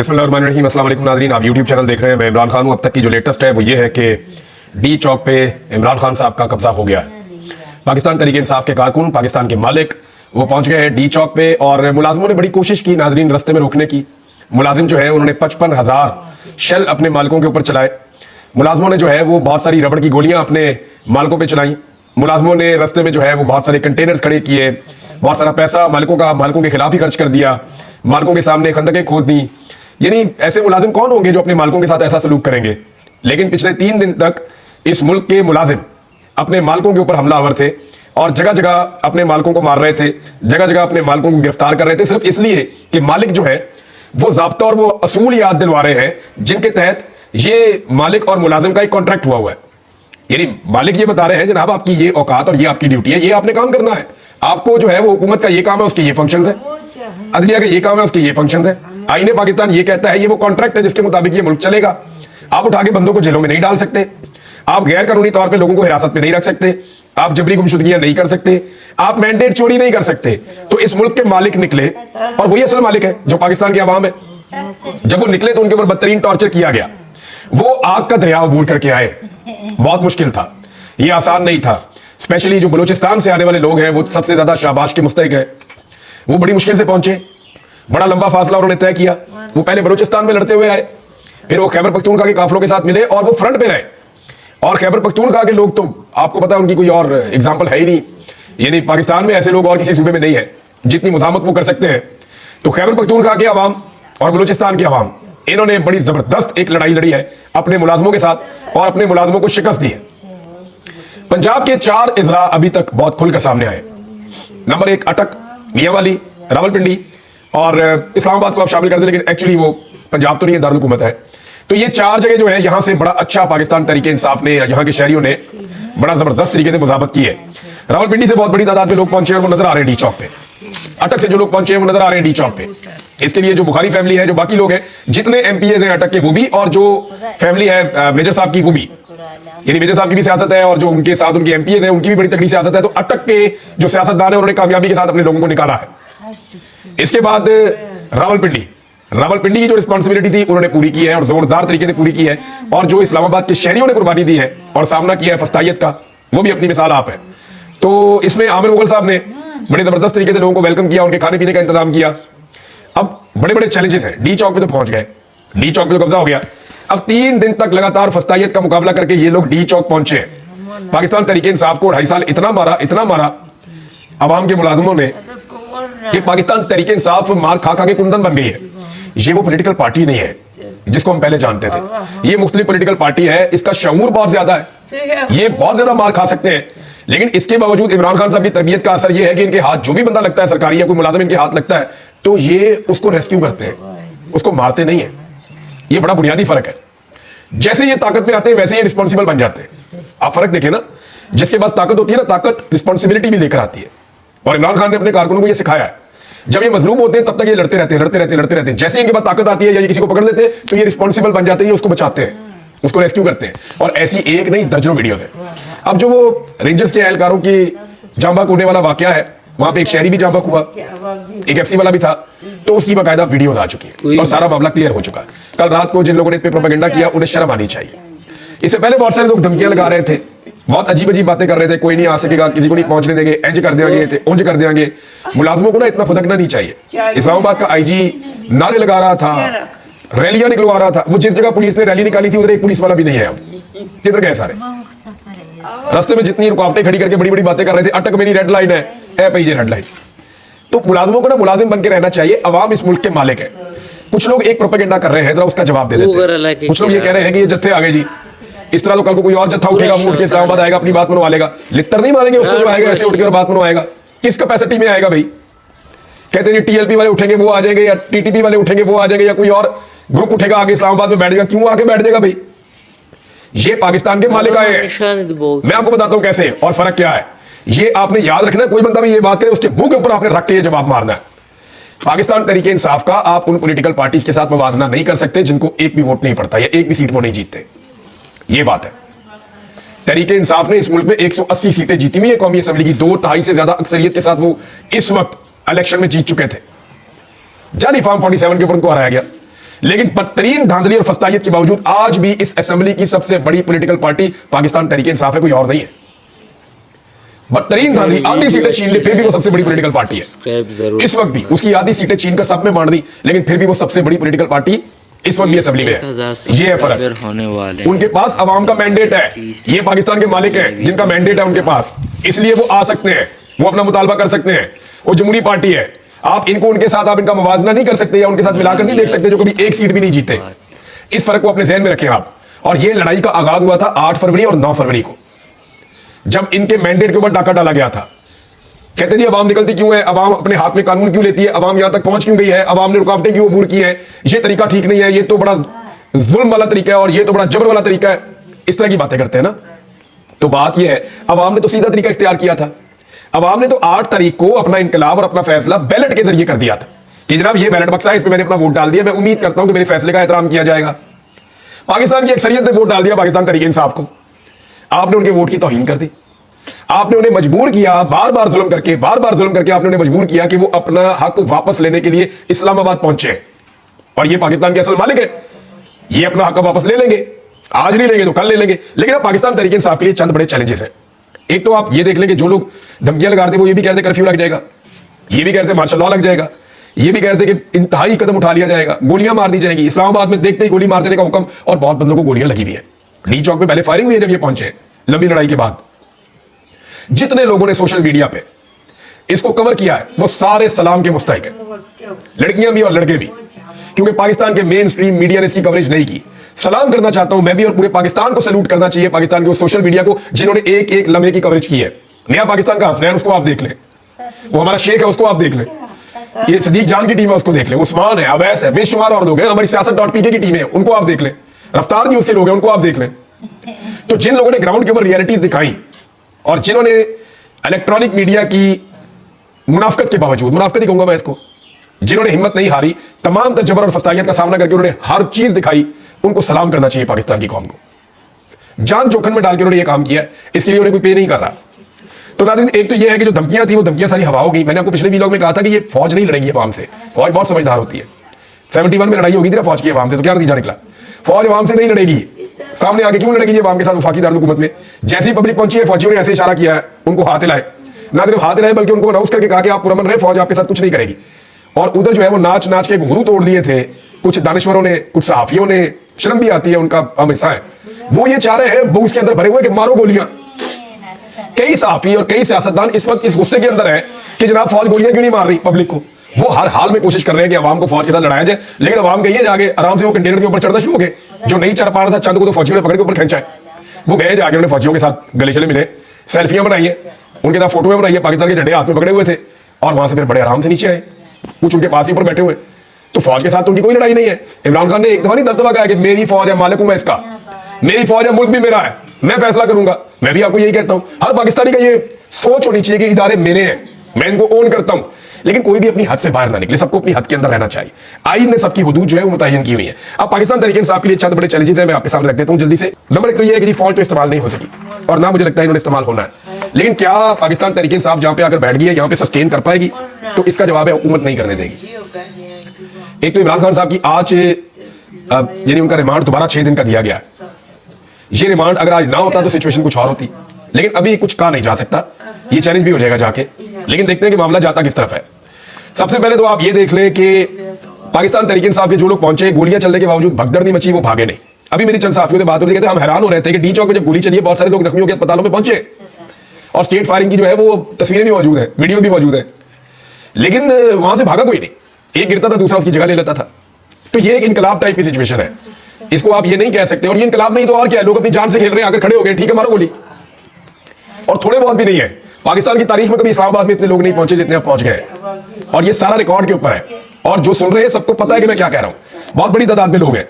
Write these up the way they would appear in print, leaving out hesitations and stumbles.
बिस्मिल्लाहिर्रहमानिर्रहीम। अस्सलाम वालेकुम नाज़रीन, आप यूट्यूब चैनल देख रहे हैं। मैं इमरान खान हूँ। अब तक की जो लेटेस्ट है वो ये है कि डी चौक पे इमरान खान साहब का कब्जा हो गया है। पाकिस्तान तहरीक इंसाफ के कारकुन, पाकिस्तान के मालिक वो पहुंच गए हैं डी चौक पे और मुलाजिमों ने बड़ी कोशिश की नाज़रीन रस्ते में रोकने की। मुलाजिम जो है उन्होंने 55,000 शेल अपने मालिकों के ऊपर चलाए। मुलाजिमों ने जो है वो बहुत सारी रबड़ की गोलियां अपने मालिकों पर चलाई। मुलाजिमों ने रस्ते में जो है वो बहुत सारे कंटेनर्स खड़े किए, बहुत सारा पैसा मालिकों के खिलाफ ही खर्च कर दिया, मालिकों के सामने खंदकें खोद दी। यानी ऐसे मुलाजिम कौन होंगे जो अपने मालिकों के साथ ऐसा सलूक करेंगे। लेकिन पिछले 3 दिन तक इस मुल्क के मुलाजिम अपने मालिकों के ऊपर हमलावर थे और जगह जगह अपने मालिकों को मार रहे थे, जगह जगह अपने मालिकों को गिरफ्तार कर रहे थे, सिर्फ इसलिए कि मालिक जो है वो ज़ाब्ता और वो असूल याद दिलवा रहे हैं जिनके तहत ये मालिक और मुलाजिम का एक कॉन्ट्रैक्ट हुआ है। यानी मालिक ये बता रहे हैं जनाब आपकी ये औकात और ये आपकी ड्यूटी है, ये आपने काम करना है। आपको जो है वो हुकूमत का ये काम है, उसके ये फंक्शन है, अदलिया का ये काम है, उसके ये फंक्शन है। आईने पाकिस्तान ये कहता है ये वो कॉन्ट्रैक्ट है जिसके मुताबिक ये मुल्क चलेगा। आप उठा के बंदों को जेलों में नहीं डाल सकते, आप गैर कानूनी तौर पे लोगों को हिरासत में नहीं रख सकते, आप जबरी गुमशुदगियां नहीं कर सकते, आप मैंडेट चोरी नहीं कर सकते। तो इस मुल्क के मालिक निकले और वही असल मालिक है जो पाकिस्तान की आवाम है। जब वो निकले तो उनके ऊपर बदतरीन टॉर्चर किया गया। वो आग का दरिया अबूर करके आए, बहुत मुश्किल था, ये आसान नहीं था। स्पेशली जो बलूचिस्तान से आने वाले लोग हैं वो सबसे ज्यादा शाबाश के मुस्तहिक है। वो बड़ी मुश्किल से पहुंचे, बड़ा लंबा फासला उन्होंने तय किया। वो पहले बलूचिस्तान में लड़ते हुए आए, फिर वो खैबर पख्तूनख्वा के काफिलों के साथ मिले और वो फ्रंट पे रहे। और खैबर पख्तूनख्वा के लोग तो आपको पता है उनकी कोई और एग्जाम्पल है ही नहीं। यानी पाकिस्तान में ऐसे लोग और किसी सूबे में नहीं है जितनी मुजामत वो कर सकते हैं। तो खैबर पख्तूनख्वा के अवाम और बलूचिस्तान के अवाम इन्होंने बड़ी जबरदस्त एक लड़ाई लड़ी है अपने मुलाजमों के साथ और अपने मुलाजमों को शिकस्त दी है। पंजाब के 4 इजला अभी तक बहुत खुलकर सामने आए। नंबर 1 अटक, मियांवाली, रावलपिंडी और इस्लामाबाद को आप शामिल कर दें, लेकिन एक्चुअली वो पंजाब तो नहीं है, दारुल हुकूमत है। तो ये 4 जगह जो है यहां से बड़ा अच्छा पाकिस्तान तहरीक इंसाफ ने, यहाँ के शहरियों ने बड़ा जबरदस्त तरीके से मुजाहमत की है। रावलपिंडी से बहुत बड़ी तादाद में लोग पहुंचे हैं, वो नजर आ रहे हैं डी चौक पे। अटक से जो लोग पहुंचे हैं वो नजर आ रहे हैं डी चौक पे। इसके लिए जो बुखारी फैमिली है, जो बाकी लोग हैं, जितने एमपीए हैं अटक के वो भी, और जो फैमिली है मेजर साहब की वो भी, यानी मेजर साहब की भी सियासत है और जो उनके साथ उनके एमपीए हैं उनकी भी बड़ी तगड़ी सियासत है। तो अटक के जो सियासतदान है उन्होंने कामयाबी के साथ अपने लोगों को निकाला है। इसके बाद रावलपिंडी की जो रिस्पॉन्सिबिलिटी थी उन्होंने पूरी की है और जोरदार तरीके से पूरी की है। और जो इस्लामाबाद के शहरियों ने कुर्बानी दी है और सामना किया है फस्तायत का, वो भी अपनी मिसाल आप है। तो इसमें आमिर मुगल साहब ने बड़े जबरदस्त तरीके से लोगों को वेलकम किया, उनके खाने पीने का इंतजाम किया। अब बड़े बड़े चैलेंजेस हैं, डी चौक पे तो पहुंच गए, डी चौक पे तो कब्जा हो गया। अब 3 दिन तक लगातार फस्तायत का मुकाबला करके ये लोग डी चौक पहुंचे हैं। पाकिस्तान तहरीक इंसाफ को 2.5 साल इतना मारा अवाम के मुलाजिमों ने कि पाकिस्तान तहरीक इंसाफ मार खा खा के कुंदन बन गई है। ये वो पॉलिटिकल पार्टी नहीं है जिसको हम पहले जानते थे। ये मुख्तलिफ पॉलिटिकल पार्टी है, इसका शऊर बहुत ज्यादा है, ये बहुत ज्यादा मार खा सकते हैं। लेकिन इसके बावजूद इमरान खान साहब की तरबियत का असर यह है कि इनके हाथ जो भी बंदा लगता है सरकारी या कोई मुलाजिम इनके हाथ लगता है तो ये उसको रेस्क्यू करते हैं, उसको मारते नहीं है। ये बड़ा बुनियादी फर्क है। जैसे ये ताकत में आते हैं वैसे ये रिस्पॉन्सिबल बन जाते हैं। आप फर्क देखें ना, जिसके पास ताकत होती है ना, ताकत रिस्पॉन्सिबिलिटी भी लेकर आती है। और इमरान खान ने अपने कारकुनों को ये सिखाया है। जब ये मजलूम होते हैं तब तक ये लड़ते रहते हैं। जैसे इनके पास ताकत आती है या ये किसी को पकड़ लेते हैं तो ये रिस्पॉन्सिबल बन जाते हैं, उसको बचाते हैं, उसको रेस्क्यू करते हैं। और ऐसी एक नहीं दर्जनों वीडियोस है। अब जो वो रेंजर्स के एहलकारों की जांबाक होने वाला वाकया है, वहां पे एक शहरी भी जांबाक हुआ, एक एफसी वाला भी था, तो उसकी बाकायदा वीडियोस आ चुकी है और सारा मामला क्लियर हो चुका है। कल रात को जिन लोगों ने इस पे प्रोपेगेंडा किया उन्हें शर्म आनी चाहिए। इससे पहले बहुत सारे लोग धमकियां लगा रहे थे, बहुत अजीब अजीब बातें कर रहे थे, कोई नहीं आ सकेगा, किसी को नहीं पहुंचने देंगे, इंज कर देंगे, उंज कर देंगे। मुलाजिमों को ना इतना फुदकना नहीं चाहिए। इस्लामाबाद का आईजी नारे लगा रहा था, रैलियां निकलवा रहा था। वो जिस जगह पुलिस ने रैली निकाली थी उधर एक पुलिस वाला भी नहीं है। अब किधर गए सारे? रास्ते में जितनी रुकावटें खड़ी करके बड़ी बड़ी बातें कर रहे थे, अटक मेरी रेड लाइन है, रेड लाइन। तो मुलाजिमों को ना मुलाजिम बन के रहना चाहिए। अवाम इस मुल्क के मालिक है। कुछ लोग एक प्रोपेगेंडा कर रहे हैं, जरा उसका जवाब दे देते हैं। कुछ लोग ये कह रहे हैं कि ये जत्थे आ गए जी, इस तरह तो कल को कोई और जत्था उठेगा, वो उठ के इस्लामाबाद आएगा, अपनी बात मनवा लेगा। लित्तर नहीं मारेंगे उसको जो आएगा ऐसे उठ के और बात मनवाएगा। किस कैपेसिटी में आएगा भाई? कहते हैं टीएलपी वाले उठेंगे वो आ जाएंगे, या टीटीपी वाले उठेंगे वो आ जाएंगे, या कोई और ग्रुप उठेगा आगे इस्लामाबाद में बैठ जाएगा। क्यों आके बैठ जाएगा भाई? ये पाकिस्तान के मालिक आए हैं। मैं आपको बताता हूं कैसे और फर्क क्या है। ये आपने याद रखना है, कोई बंदा भी ये बात करे उसके मुंह के ऊपर आपने रख के ये जवाब मारना है। पाकिस्तान तहरीक इंसाफ का आप उन पॉलिटिकल पार्टीज के साथ मुवाजना नहीं कर सकते जिनको एक भी वोट नहीं पड़ता या एक भी सीट वो नहीं जीतते। ये बात है। तहरीक इंसाफ ने इस मुल्क में 180 सीटें जीती हुई है कौमी असेंबली की, 2/3 से ज्यादा अक्सरियत के साथ वो इस वक्त इलेक्शन में जीत चुके थे। जाली फार्म 47 के ऊपर उनको हराया गया। लेकिन बदतरीन धांधली और फस्तायत के बावजूद आज भी इस असेंबली की सबसे बड़ी पॉलिटिकल पार्टी पाकिस्तान तहरीक इंसाफ है, कोई और नहीं है। बदतरीन धांधली, आधी सीटें छीन ली, फिर भी वो सबसे बड़ी पॉलिटिकल पार्टी है। इस वक्त भी उसकी आधी सीटें छीन कर सब में बांट दी, लेकिन फिर भी वो सबसे बड़ी पॉलिटिकल पार्टी इस वक्त भी असेंबली में है। ये है फर्क। उनके पास अवाम का मैंडेट है, ये पाकिस्तान के मालिक हैं जिनका मैंडेट है उनके पास, इसलिए वो आ सकते हैं, वो अपना मुतालबा कर सकते हैं। वो जमहूरी पार्टी है, आप इनको उनके साथ आप इनका मुवाजना नहीं कर सकते या उनके साथ मिलाकर नहीं देख सकते जो कभी एक सीट भी नहीं जीते। इस फर्क को अपने ज़हन में रखें आप। और ये लड़ाई का आगाज हुआ था 8 फरवरी और 9 फरवरी को, जब इनके मैंडेट के ऊपर डाका डाला गया था। कहते जी अवाम निकलती क्यों है, अवाम अपने हाथ में कानून क्यों लेती है, अवाम यहां तक पहुंच क्यों गई है, अवाम ने रुकावटें क्यों अबूर की हैं, ये तरीका ठीक नहीं है, ये तो बड़ा जुल्म वाला तरीका है और ये तो बड़ा जबर वाला तरीका है। इस तरह की बातें करते हैं ना। तो बात यह है, अवाम ने तो सीधा तरीका इख्तियार किया था। अवाम ने तो 8 तारीख को अपना इनकलाब और अपना फैसला बैलेट के जरिए कर दिया था कि जनाब ये बैलेट बक्सा है, इस पर मैंने अपना वोट डाल दिया, मैं उम्मीद करता हूं कि मेरे फैसले का एहतराम किया जाएगा। पाकिस्तान की अक्सरियत ने वोट डाल दिया पाकिस्तान तहरीक इंसाफ को, आपने उनके वोट की तौहीन कर दी। आपने उन्हें मजबूर किया, बार बार जुल्म करके आपने उन्हें मजबूर किया कि वो अपना हक वापस लेने के लिए इस्लामाबाद पहुंचे। और ये पाकिस्तान के असल मालिक है, ये अपना हक वापस ले लेंगे, आज नहीं लेंगे तो कल ले लेंगे। लेकिन अब पाकिस्तान तहरीक इंसाफ के लिए चंद बड़े चैलेंजेस हैं। एक तो आप ये देख लें कि जो लोग धमकियां लगाते वो ये भी कहते कर्फ्यू लग जाएगा, ये भी कहते मार्शल लॉ लग जाएगा, ये भी कहते कि इंतहाई कदम उठा लिया जाएगा, गोलियां मार दी जाएगी। इस्लामाबाद में देखते ही गोली मार देने का हुक्म, और बहुत बंदों को गोलियां लगी हुई है। डी चौक में पहले फायरिंग हुई है जब ये पहुंचे लंबी लड़ाई के बाद। जितने लोगों ने सोशल मीडिया पे इसको कवर किया है वो सारे सलाम के मुस्तहिक है, लड़कियां भी और लड़के भी, क्योंकि पाकिस्तान के मेन स्ट्रीम मीडिया ने इसकी कवरेज नहीं की। सलाम करना चाहता हूं मैं भी, और पूरे पाकिस्तान को सैल्यूट करना चाहिए पाकिस्तान के सोशल मीडिया को जिन्होंने एक एक लम्हे की कवरेज की है। नया पाकिस्तान का हसनैन उसको आप देख लें, वो हमारा शेख है उसको आप देख लें, ये सदीक जान की टीम है उसको देख लें, उस्मान है, अवैस है, बेशुमार और लोग हैं, हमारी सियासत.pk की टीम है उनको आप देख लें, रफ्तार जी उसके लोग हैं उनको आप देख लें। तो जिन लोगों ने ग्राउंड के ऊपर रियलिटीज दिखाई और जिन्होंने इलेक्ट्रॉनिक मीडिया की मुनाफकत के बावजूद, मुनाफकत ही कहूंगा मैं इसको, जिन्होंने हिम्मत नहीं हारी, तमाम तर जबर और फस्तायत का सामना करके उन्होंने हर चीज दिखाई, उनको सलाम करना चाहिए पाकिस्तान की कौम को। जान जोखिम में डाल के उन्होंने ये काम किया, इसके लिए उन्हें कोई पे नहीं कर रहा। तो नाज़रीन, एक तो ये है कि जो धमकियां थी वो धमकियां सारी हवा हो गई। मैंने आपको पिछले वीडियो में कहा था कि ये फौज नहीं लड़ेगी अवाम से, फौज बहुत समझदार होती है। 71 में लड़ाई होगी थी ना फौज की अवाम से, तो क्या नतीजा निकला? फौज अवाम से नहीं लड़ेगी, सामने आगे क्यों लड़ेगी अवाम के साथ वफाकी दारुल हुकूमत में। जैसी पब्लिक पहुंची है फौजियों ने ऐसे इशारा किया है, उनको हाथ हिलाए, ना सिर्फ हाथ हिलाए बल्कि उनको अनाउंस करके कहा कि आप पुरअमन रहे, फौज आपके साथ कुछ नहीं करेगी। और उधर जो है वो नाच नाच के घुंघरू तोड़ लिए थे कुछ दानिश्वरों ने, कुछ सहाफियों ने, शर्म भी आती है, उनका अहम हिस्सा है। वो ये चाह रहे हैं बुग्स के अंदर भरे हुए कि मारो गोलियां। कई सहाफी और कई सियासतदान इस वक्त इस गुस्से के अंदर है कि जनाब फौज गोलियां क्यों नहीं मार रही पब्लिक को। वो हर हाल में कोशिश कर रहे हैं कि अवाम को फौज के साथ लड़ाया जाए, लेकिन अवाम गई है जाके आराम से वो कंटेनर के ऊपर चढ़ना शुरू हो गए। जो नहीं चढ़ पा रहा था चंद को तो फौजियों ने पकड़ के ऊपर खींचा है, वो गए जाके उन्होंने फौजियों के साथ गले चले मिले, सेल्फियां बनाई है, उनके साथ फोटो बनाई है, पाकिस्तान के झंडे हाथ में पकड़े हुए थे, और वहां से फिर बड़े आराम से नीचे आए, कुछ उनके पास ही ऊपर बैठे हुए। तो फौज के साथ उनकी कोई लड़ाई नहीं है। इमरान खान ने एक दफा नहीं 10 दफा कहा कि मेरी फौज है, मालिक हूं मैं इसका, मेरी फौज है, मुल्क भी मेरा है, मैं फैसला करूंगा। मैं भी आपको यही कहता हूं, हर पाकिस्तानी का ये सोच होनी चाहिए कि इदारे मेरे हैं, मैं इनको ओन करता हूं, लेकिन कोई भी अपनी हद से बाहर ना निकले, सबको अपनी हद के अंदर रहना चाहिए। आईन ने सबकी हुदूद जो है वो मुतय्यन की हुई है। अब पाकिस्तान तहरीक इंसाफ के लिए चंद बड़े चैलेंजेस हैं, मैं आपके सामने रख देता हूं जल्दी से। नंबर 1 तो ये है कि फौज तो इस्तेमाल नहीं हो सकी, और ना मुझे लगता है इन्होंने इस्तेमाल होना है। लेकिन क्या पाकिस्तान तहरीक इंसाफ जहां पे आकर बैठ गई है यहां पे सस्टेन कर पाएगी? तो इसका जवाब है हुकूमत नहीं करने देगी। एक तो इमरान खान साहब की आज यानी उनका रिमांड दोबारा 6 दिन का दिया गया है। ये रिमांड अगर आज ना होता तो सिचुएशन कुछ और होती, लेकिन अभी कुछ कहा नहीं जा सकता, ये चैलेंज भी हो जाएगा जाके। लेकिन देखते हैं कि मामला जाता किस तरफ है। सबसे पहले तो आप ये देख लें कि पाकिस्तान तहरीक इंसाफ के जो लोग पहुंचे, गोलियां चलने के बावजूद भगदड़ नहीं मची, वो भागे नहीं। अभी मेरी चंद साथियों से बात हो रही है, हम हैरान हो रहे थे कि डी चौक में जब गोली चली, बहुत सारे लोग जख्मी होकर अस्पतालों में पहुंचे, और स्टेट फायरिंग की जो है वो तस्वीरें भी मौजूद है, वीडियो भी मौजूद है, लेकिन वहां से भागा कोई नहीं। एक गिरता था दूसरा उसकी जगह ले लेता था। तो ये एक इनकलाब टाइप की सिचुएशन है, इसको आप ये नहीं कह सकते। और ये इनकलाब नहीं तो और क्या है, लोग अपनी जान से खेल रहे हैं, आकर खड़े हो गए, ठीक है मारो गोली। और थोड़े बहुत भी नहीं है, पाकिस्तान की तारीख में कभी इस्लामाबाद में इतने लोग नहीं पहुंचे जितने अब पहुंच गए, और ये सारा रिकॉर्ड के ऊपर है। और जो सुन रहे हैं सबको पता है कि मैं क्या कह रहा हूं, बहुत बड़ी तादाद में लोग हैं।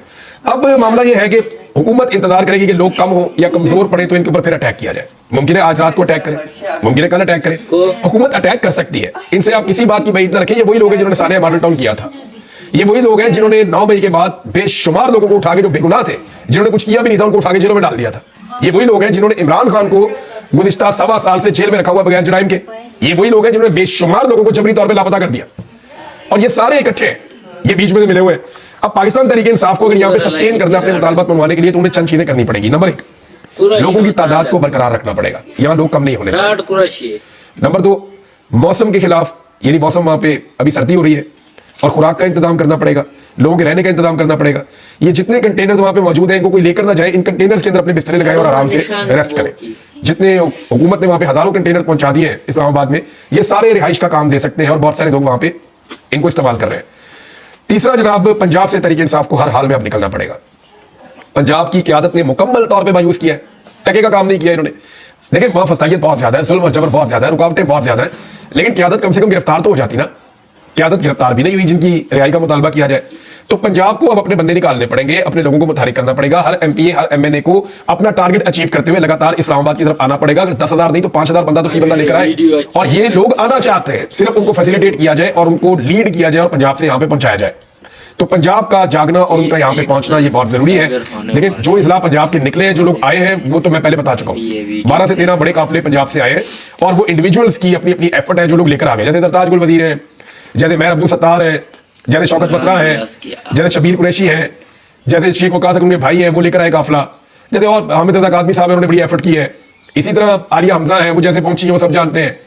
अब मामला ये है कि हुकूमत इंतजार करेगी कि लोग कम हो या कमजोर पड़े तो इनके ऊपर फिर अटैक किया जाए। मुमकिन है आज रात को अटैक करें, मुमकिन है कल अटैक करें, हुकूमत अटैक कर सकती है। इनसे आप किसी बात की बात ना रखें। ये वही लोग हैं जिन्होंने सानिया मॉडल टाउन किया था, ये वही लोग हैं जिन्होंने 9 मई के बाद बेशुमार लोगों को उठा के, जो बेगुनाह थे, जिन्होंने कुछ किया भी नहीं था, उनको उठा के जेलों में डाल दिया था। ये वही लोग हैं जिन्होंने इमरान खान को गुज़िश्ता 1.25 साल से जेल में रखा हुआ बगैर जुर्म के। ये वही लोग हैं जिन्होंने बेशुमार लोगों को जबरी तौर पर लापता कर दिया। और ये सारे इकट्ठे हैं, ये बीच में मिले हुए। अब पाकिस्तान तरीके इंसाफ को अगर यहाँ पे सस्टेन करना है अपने मुतालबात मनवाने के लिए, तो उन्हें चंद चीजें करनी पड़ेगी। नंबर 1, लोगों की तादाद को बरकरार रखना पड़ेगा, यहाँ लोग कम नहीं होने चाहिए। नंबर 2, मौसम के खिलाफ, यानी मौसम वहां पे अभी सर्दी हो रही है और खुराक का इंतजाम करना पड़ेगा, लोगों के रहने का इंतजाम करना पड़ेगा। ये जितने कंटेनर्स वहां पे मौजूद हैं, इनको कोई लेकर ना जाए, इन कंटेनर्स के अंदर अपने बिस्तरे लगाए और आराम से रेस्ट करें। जितने हुकूमत ने वहां पे हजारों कंटेनर पहुंचा दिए हैं इस्लामाबाद में, ये सारे रिहाइश का काम दे सकते हैं और बहुत सारे लोग वहां पे इनको इस्तेमाल कर रहे हैं। तीसरा जनाब, पंजाब से तरीके इंसाफ को हर हाल में अब निकलना पड़ेगा। पंजाब की क़यादत ने मुकम्मल तौर पर मायूस किया है, टके का काम नहीं किया इन्होंने। देखिए वहां फसाइयत बहुत ज्यादा है, जुल्म और जबर बहुत ज्यादा है, रुकावटें बहुत ज्यादा है, लेकिन क़यादत कम से कम गिरफ्तार तो हो जाती ना। क़यादत गिरफ्तार भी नहीं हुई जिनकी रिहाई का मुतालबा किया जाए। तो पंजाब को अब अपने बंदे निकालने पड़ेंगे, अपने लोगों को मुतहरिक करना पड़ेगा। हर एमपीए हर एमएनए को अपना टारगेट अचीव करते हुए लगातार इस्लामाबाद की तरफ आना पड़ेगा। अगर 10,000 नहीं तो 5,000 बंदा तो फी बंदा लेकर आए, और ये लोग आना चाहते हैं, सिर्फ उनको फैसिलिटेट किया जाए और उनको लीड किया जाए और पंजाब से यहाँ पे पहुंचाया जाए। तो पंजाब का जागना और उनका यहाँ पे पहुंचना ये बहुत जरूरी है। लेकिन जो इजला पंजाब के निकले हैं, जो लोग आए हैं, वो तो मैं पहले बता चुका हूँ। 12 से 13 बड़े काफिले पंजाब से आए हैं और वो इंडिविजुअल्स की अपनी अपनी एफर्ट है जो लोग लेकर आ गए। जैसे सरताज गुल वजीर है, जैसे मेहर अब्दुल सत्तार है, जैसे शौकत बसरा है, जैसे शबीर कुरैशी है, जैसे शेख वकास उनके भाई है, वो लेकर आए काफिला। जैसे और हामिद रज़ा काज़मी साहब है, उन्होंने बड़ी एफर्ट की है। इसी तरह आलिया हमजा है, वो जैसे पहुंची है वो सब जानते हैं।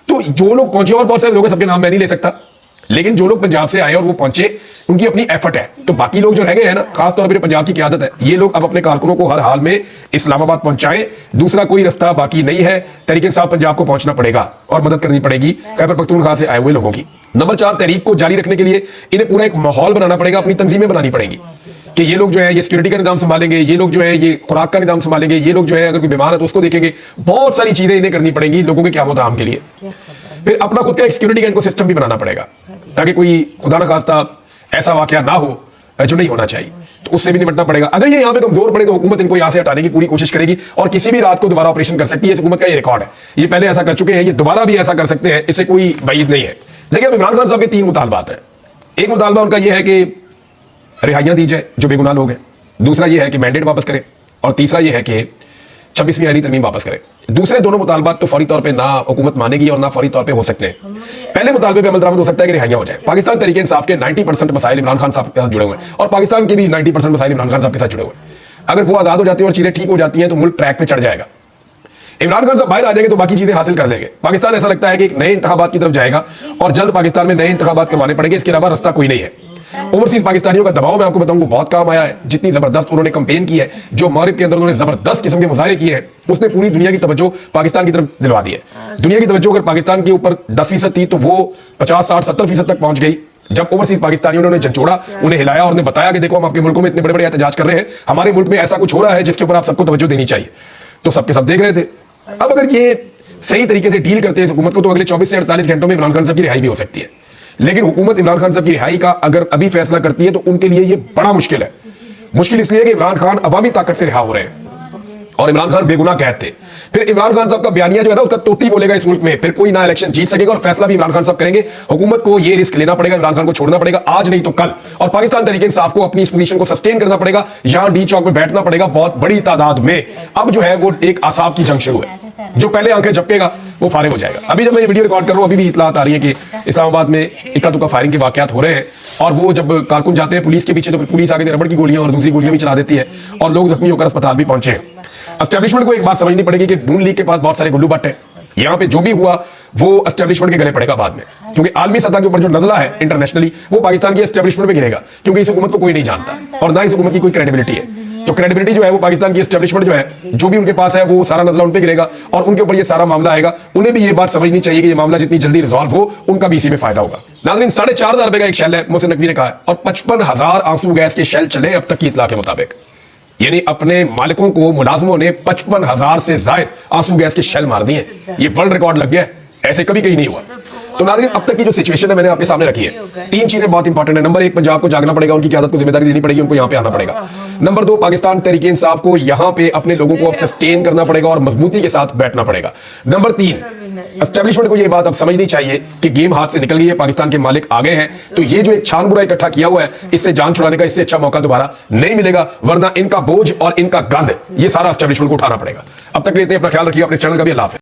तो जो लोग पहुंचे, और बहुत सारे लोग सबके नाम मैं नहीं ले सकता, लेकिन जो लोग पंजाब से आए और वो पहुंचे, उनकी अपनी एफर्ट है। तो बाकी लोग जो रह गए हैं ना, खासतौर पर पंजाब की क़यादत है, ये लोग अब अपने कारकुनों को हर हाल में इस्लामाबाद पहुंचाएं। दूसरा कोई रास्ता बाकी नहीं है। तरीके इंसाफ पंजाब को पहुंचना पड़ेगा और मदद करनी पड़ेगी खैबर पख्तूनख्वा से आए हुए लोगों की। नंबर 4, तहरीक को जारी रखने के लिए इन्हें पूरा एक माहौल बनाना पड़ेगा, अपनी तंजीमें बनानी पड़ेगी कि ये लोग जो है ये सिक्योरिटी का निजाम संभालेंगे, ये लोग जो है ये खुराक का निजाम संभालेंगे, ये लोग जो है अगर कोई बीमार है तो उसको देखेंगे। बहुत सारी चीजें इन्हें करनी पड़ेंगी लोगों के क़यामत आम के लिए। फिर अपना खुद का एक सिक्योरिटी का इनको सिस्टम भी बनाना पड़ेगा, ताकि कोई खुदा न खास्ता ऐसा वाकया ना हो जो नहीं होना चाहिए, तो उससे भी निपटना पड़ेगा। अगर ये यहाँ पे कमजोर पड़े तो हुकूमत इनको यहाँ से हटाने की पूरी कोशिश करेगी और किसी भी रात को दोबारा ऑपरेशन कर सकती है। इस हुकूमत का ये रिकॉर्ड है, ये पहले ऐसा कर चुके हैं, ये दोबारा भी ऐसा कर सकते हैं, इससे कोई बईद नहीं है। देखिए अब इमरान खान साहब के 3 मुतालबात हैं। एक मुतालबा उनका यह है कि रिहाइयां दी जाए जो बेगुनाह लोग हैं, दूसरा यह है कि मैंडेट वापस करें, और तीसरा यह है कि 26वीं आईनी तरमीम वापस करें। दूसरे दोनों मुतालबात तो फौरी तौर पे ना हुकूमत मानेगी और ना फौरी तौर पे हो सकते हैं। पहले मुतालबे पे अमल दरामद हो सकता है कि रिहाइयां हो जाए। पाकिस्तान तरीके इंसाफ के 90% मसाइल इमरान खान साहब के साथ जुड़े हुए हैं, और पाकिस्तान के भी 90% मसाइल इमरान खान साहब के साथ जुड़े हुए हैं। अगर वो आजाद हो जाती है और चीजें ठीक हो जाती हैं तो मुल्क ट्रैक पे चढ़ जाएगा। इमरान खान साहब बाहर आ जाएंगे तो बाकी चीजें हासिल कर लेंगे। पाकिस्तान ऐसा लगता है कि एक नए इंतखाबात की तरफ जाएगा और जल्द पाकिस्तान में नए इंतखाबात करवाने पड़ेंगे, इसके अलावा रास्ता कोई नहीं है। ओवरसीज पाकिस्तानियों का दबाव मैं आपको बताऊं बहुत काम आया है। जितनी जबरदस्त उन्होंने कंपेन की है, जो मगरिब के अंदर उन्होंने जबरदस्त किस्म के मुजाहरे किए हैं, उसने पूरी दुनिया की तवज्जो पाकिस्तान की तरफ दिलवा दी है। दुनिया की तवज्जो अगर पाकिस्तान के ऊपर 10% थी तो वो 50, 60, 70% तक पहुंच गई। जब ओवरसीज पाकिस्तानियों ने उन्हें झंझोड़ा, उन्हें हिलाया और उन्हें बताया कि देखो हम आपके मुल्कों में इतने बड़े बड़े एहतजाज कर रहे हैं, हमारे मुल्क में ऐसा कुछ हो रहा है जिसके ऊपर आप सबको तवज्जो देनी चाहिए, तो सबके सब देख रहे थे। अब अगर ये सही तरीके से डील करते हैं हुकूमत को, तो अगले 24 से 48 घंटों में इमरान खान साहब की रिहाई भी हो सकती है। लेकिन हुकूमत इमरान खान साहब की रिहाई का अगर अभी फैसला करती है तो उनके लिए ये बड़ा मुश्किल है। मुश्किल इसलिए कि इमरान खान अवामी ताकत से रिहा हो रहे हैं और इमरान खान बेगुनाह कैद थे। फिर इमरान खान साहब का बयानिया जो है ना, उसका तोती बोलेगा इस मुल्क में, फिर कोई ना इलेक्शन जीत सकेगा और फैसला भी इमरान खान साहब करेंगे। हुकूमत को ये रिस्क लेना पड़ेगा, इमरान खान को छोड़ना पड़ेगा, आज नहीं तो कल। और पाकिस्तान तरीके इंसाफ को अपनी इस पोजीशन को सस्टेन करना पड़ेगा, यहां डी चौक में बैठना पड़ेगा बहुत बड़ी तादाद में। अब जो है वो एक आसाब की जंग शुरू है, जो पहले आंखें झपकेगा वो फारिग हो जाएगा। अभी जब मैं ये वीडियो रिकॉर्ड कर रहा हूं, अभी भी इतलात आ रही है कि इस्लामाबाद में इक्का दुक्का फायरिंग के वाकयात हो रहे हैं, और वो जब कारकुन जाते हैं पुलिस के पीछे तो पुलिस आगे रबड़ की गोलियां और दूसरी गोलियां भी चला देती है और लोग जख्मी होकर अस्पताल भी पहुंचे हैं। एस्टेब्लिशमेंट को एक बात समझनी पड़ेगी कि नून लीग के पास बहुत सारे गुल्लू बट हैं। यहाँ पे जो भी हुआ वो एस्टेब्लिशमेंट के गले पड़ेगा बाद में, क्योंकि आलमी सतह के ऊपर जो नजला है इंटरनेशनली, वो पाकिस्तान की एस्टेब्लिशमेंट पे गिरेगा, क्योंकि इस हुकूमत को कोई नहीं जानता और ना इस हुकूमत की कोई क्रेडिबिलिटी है। तो क्रेडिबिलिटी जो है वो पाकिस्तान की एस्टेब्लिशमेंट जो है, जो भी उनके पास है, वो सारा नजला उन पे गिरेगा और उनके ऊपर ये सारा मामला आएगा। उन्हें भी ये बात समझनी चाहिए कि ये मामला जितनी जल्दी रिजॉल्व हो, उनका भी इसी में फायदा होगा। नाज़रीन, 4,500 रुपए का एक शेल है, मोहसिन नकवी ने कहा है, और 55,000 आंसू गैस के शेल चले अब तक की इतला के मुताबिक। यानी अपने मालिकों को मुलाजमों ने 55,000 से ज्यादा आंसू गैस के शेल मार दिए। ये वर्ल्ड रिकॉर्ड लग गया, ऐसे कभी कहीं नहीं हुआ। तो नाज़रीन, अब तक की जो सिचुएशन है मैंने आपके सामने रखी है। 3 चीजें बहुत इंपॉर्टेंट है। नंबर 1, पंजाब को जागना पड़ेगा, उनकी क़यादत को जिम्मेदारी देनी पड़ेगी, उनको यहाँ पे आना पड़ेगा। नंबर 2, पाकिस्तान तहरीके इंसाफ को यहाँ पे अपने लोगों को अब सस्टेन करना पड़ेगा और मजबूती के साथ बैठना पड़ेगा। नंबर 3, एस्टेब्लिशमेंट को ये बात अब समझनी चाहिए कि गेम हाथ से निकल गई है, पाकिस्तान के मालिक आ गए हैं। तो ये जो एक छान बुरा इकट्ठा किया हुआ है, इससे जान छुड़ाने का इससे अच्छा मौका दोबारा नहीं मिलेगा, वरना इनका बोझ और इनका गंद ये सारा एस्टेब्लिशमेंट को उठाना पड़ेगा। अब तक लेते हैं, अपना ख्याल रखिए, अपने चैनल का भी अल्लाह हाफ़िज़।